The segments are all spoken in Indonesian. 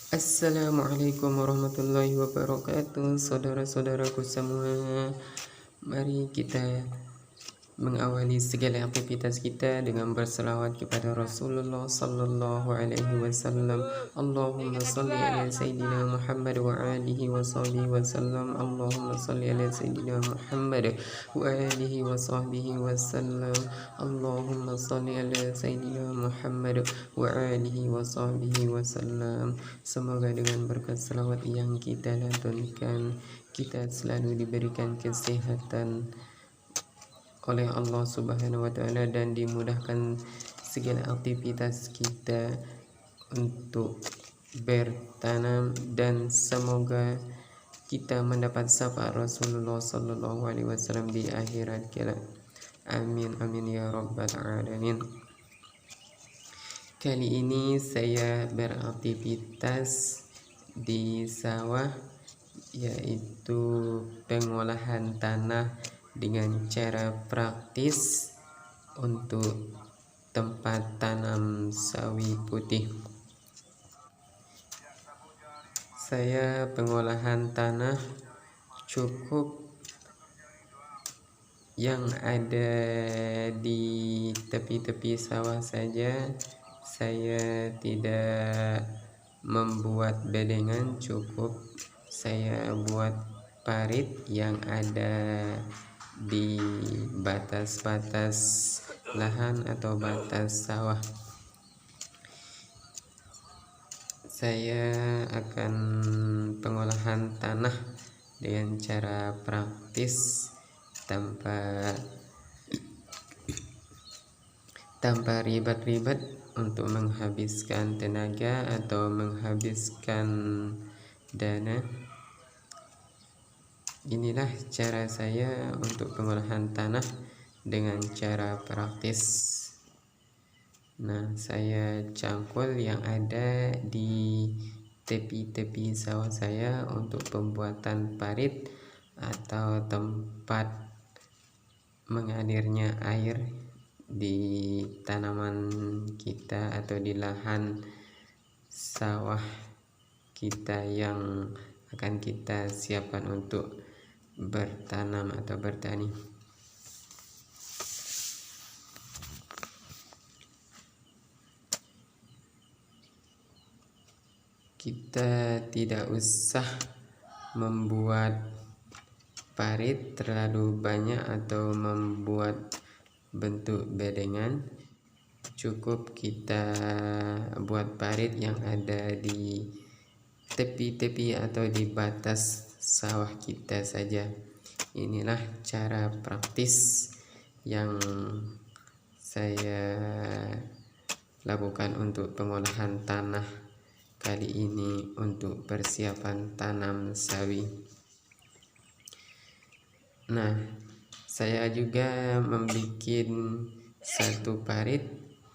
Assalamualaikum warahmatullahi wabarakatuh. Saudara-saudaraku semua, mari kita mengawali segala aktivitas kita dengan berselawat kepada Rasulullah sallallahu alaihi wasallam. Allahumma salli ala sayyidina Muhammad wa alihi wa sahbihi wasallam. Allahumma salli ala sayyidina Muhammad wa alihi wa sahbihi wasallam. Allahumma salli ala sayyidina Muhammad wa alihi wa sahbihi wasallam. Semoga dengan berkat selawat yang kita lantunkan, kita selalu diberikan kesehatan oleh Allah Subhanahu wa taala dan dimudahkan segala aktivitas kita untuk bertanam, dan semoga kita mendapat syafaat Rasulullah sallallahu alaihi wasallam di akhirat kelak. Amin amin ya rabbal alamin. Kali ini saya beraktivitas di sawah, yaitu pengolahan tanah dengan cara praktis untuk tempat tanam sawi putih. Saya pengolahan tanah cukup yang ada di tepi-tepi sawah saja. Saya tidak membuat bedengan, cukup saya buat parit yang ada di batas-batas lahan atau batas sawah. Saya akan pengolahan tanah dengan cara praktis tanpa ribet-ribet untuk menghabiskan tenaga atau menghabiskan dana. Inilah cara saya untuk pengolahan tanah dengan cara praktis. Nah, saya cangkul yang ada di tepi-tepi sawah saya untuk pembuatan parit atau tempat mengalirnya air di tanaman kita atau di lahan sawah kita yang akan kita siapkan untuk bertanam atau bertani. Kita tidak usah membuat parit terlalu banyak atau membuat bentuk bedengan. Cukup kita buat parit yang ada di tepi-tepi atau di batas sawah kita saja. Inilah cara praktis yang saya lakukan untuk pengolahan tanah kali ini untuk persiapan tanam sawi. Nah, saya juga membuat satu parit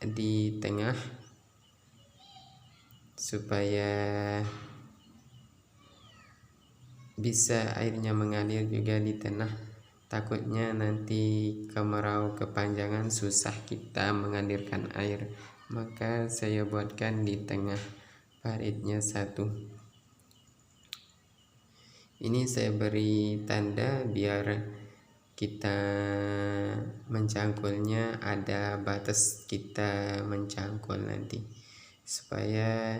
di tengah supaya bisa airnya mengalir juga di tengah. Takutnya nanti kemarau kepanjangan susah kita mengalirkan air, maka saya buatkan di tengah paritnya satu. Ini saya beri tanda biar kita mencangkulnya ada batas kita mencangkul nanti, supaya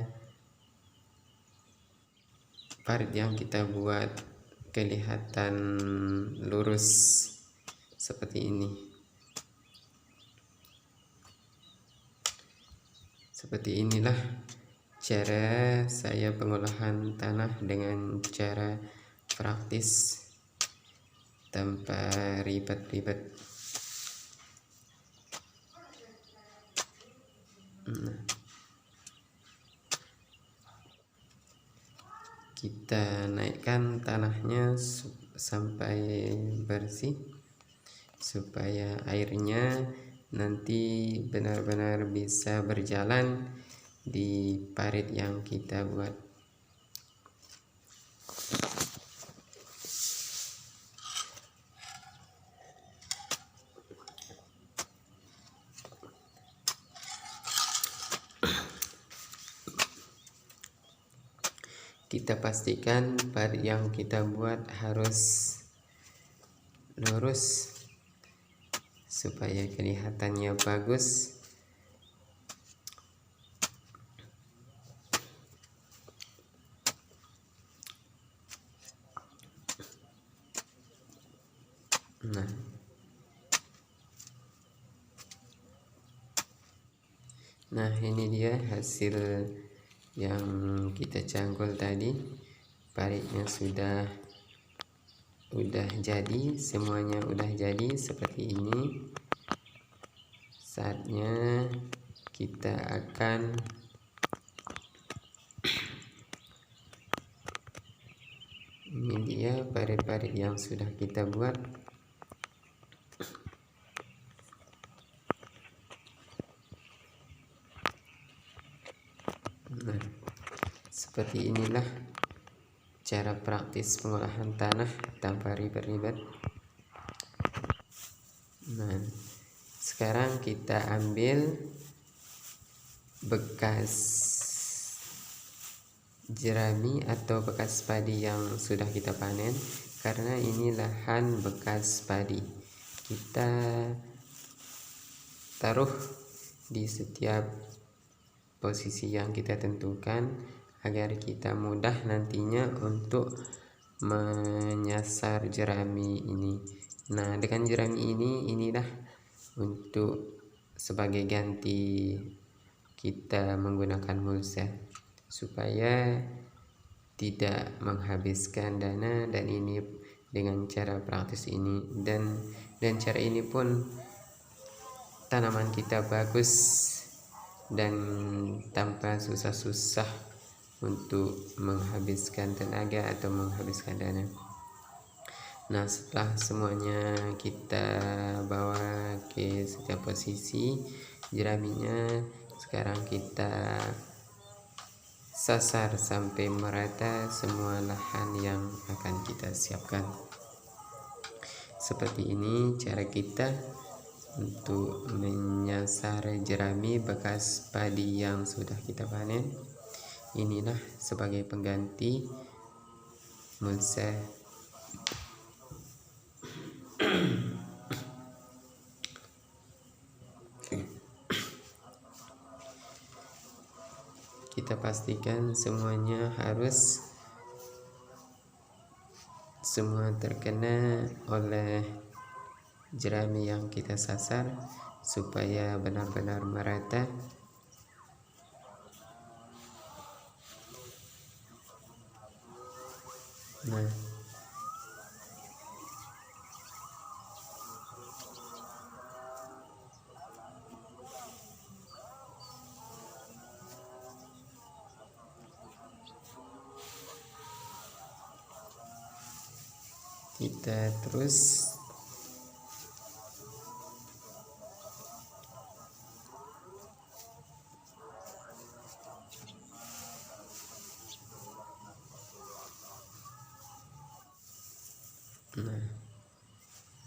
parit yang kita buat kelihatan lurus seperti ini. Seperti inilah cara saya pengolahan tanah dengan cara praktis tanpa ribet-ribet. Kita naikkan tanahnya sampai bersih supaya airnya nanti benar-benar bisa berjalan di parit yang kita buat. kita pastikan pad yang kita buat harus lurus supaya kelihatannya bagus. Nah ini dia hasil yang kita cangkul tadi. Paritnya sudah jadi, semuanya udah jadi seperti ini. Saatnya kita akan ini dia parit-parit yang sudah kita buat. Nah, seperti inilah cara praktis pengolahan tanah tanpa ribet-ribet. Nah, sekarang kita ambil bekas jerami atau bekas padi yang sudah kita panen, karena ini lahan bekas padi. Kita taruh di setiap posisi yang kita tentukan agar kita mudah nantinya untuk menyasar jerami ini. Nah, dengan jerami inilah untuk sebagai ganti kita menggunakan mulsa supaya tidak menghabiskan dana. Dan ini dengan cara praktis ini dan cara ini pun tanaman kita bagus dan tanpa susah-susah untuk menghabiskan tenaga atau menghabiskan dana. Nah, setelah semuanya kita bawa ke setiap posisi jeraminya, sekarang kita sasar sampai merata semua lahan yang akan kita siapkan. Seperti ini cara kita untuk menyasar jerami bekas padi yang sudah kita panen. Inilah sebagai pengganti mulsa. Kita pastikan semuanya harus semua terkena oleh jerami yang kita sasar supaya benar-benar merata. Nah, kita terus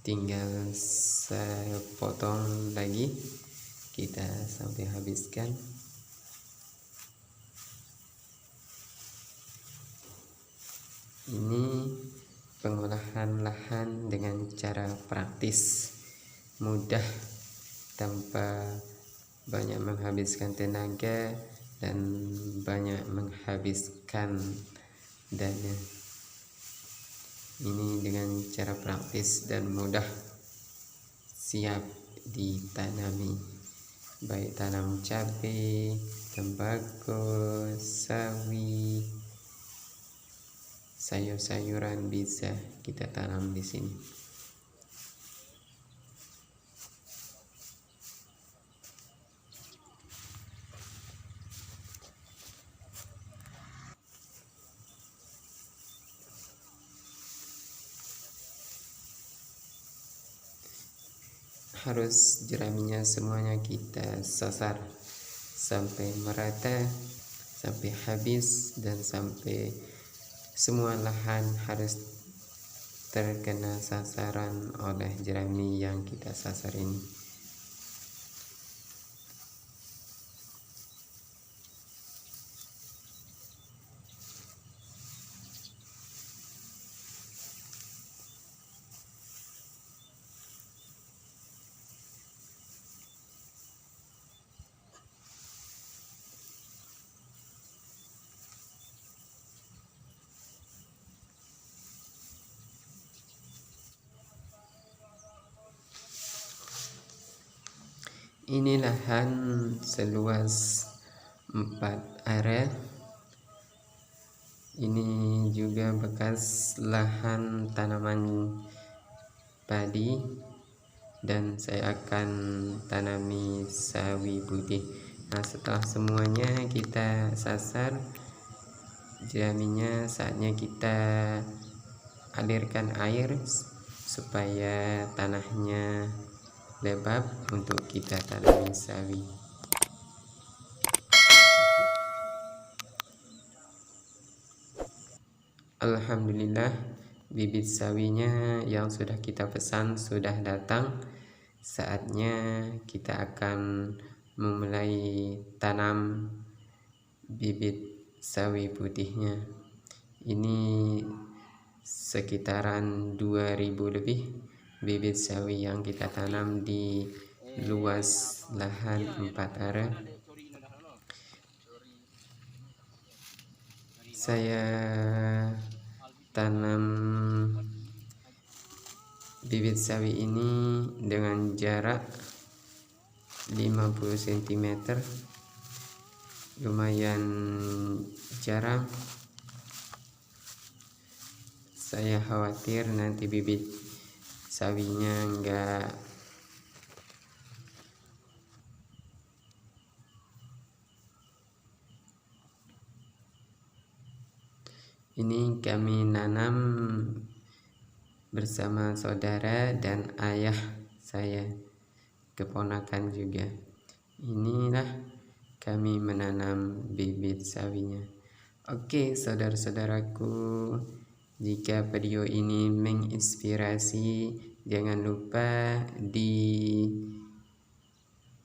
tinggal sepotong lagi kita sampai habiskan. Ini pengolahan lahan dengan cara praktis, mudah, tanpa banyak menghabiskan tenaga dan banyak menghabiskan dana. Ini dengan cara praktis dan mudah, siap ditanami, baik tanam cabai, tembakau, sawi, sayur-sayuran bisa kita tanam di sini. Harus jeraminya semuanya kita sasar sampai merata, sampai habis, dan sampai semua lahan harus terkena sasaran oleh jerami yang kita sasar ini. Ini lahan seluas 4 area. Ini juga bekas lahan tanaman padi, dan saya akan tanami sawi putih. Nah, setelah semuanya kita sasar jeraminya, saatnya kita alirkan air supaya tanahnya lembab untuk kita tanami sawi. Alhamdulillah, bibit sawinya yang sudah kita pesan sudah datang. Saatnya kita akan memulai tanam bibit sawi putihnya. Ini sekitaran 2000 lebih bibit sawi yang kita tanam di luas lahan 4 area. Saya tanam bibit sawi ini dengan jarak 50 cm, lumayan jarang. Saya khawatir nanti bibit sawinya enggak ini kami nanam bersama saudara dan ayah saya, keponakan juga. Inilah kami menanam bibit sawinya. Oke, saudara-saudaraku, jika video ini menginspirasi, jangan lupa di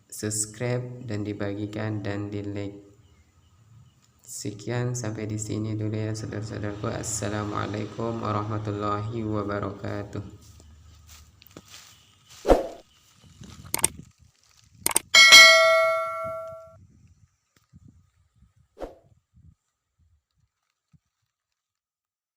subscribe dan dibagikan dan di like. Sekian, sampai di sini dulu ya saudara-saudaraku. Assalamualaikum warahmatullahi wabarakatuh.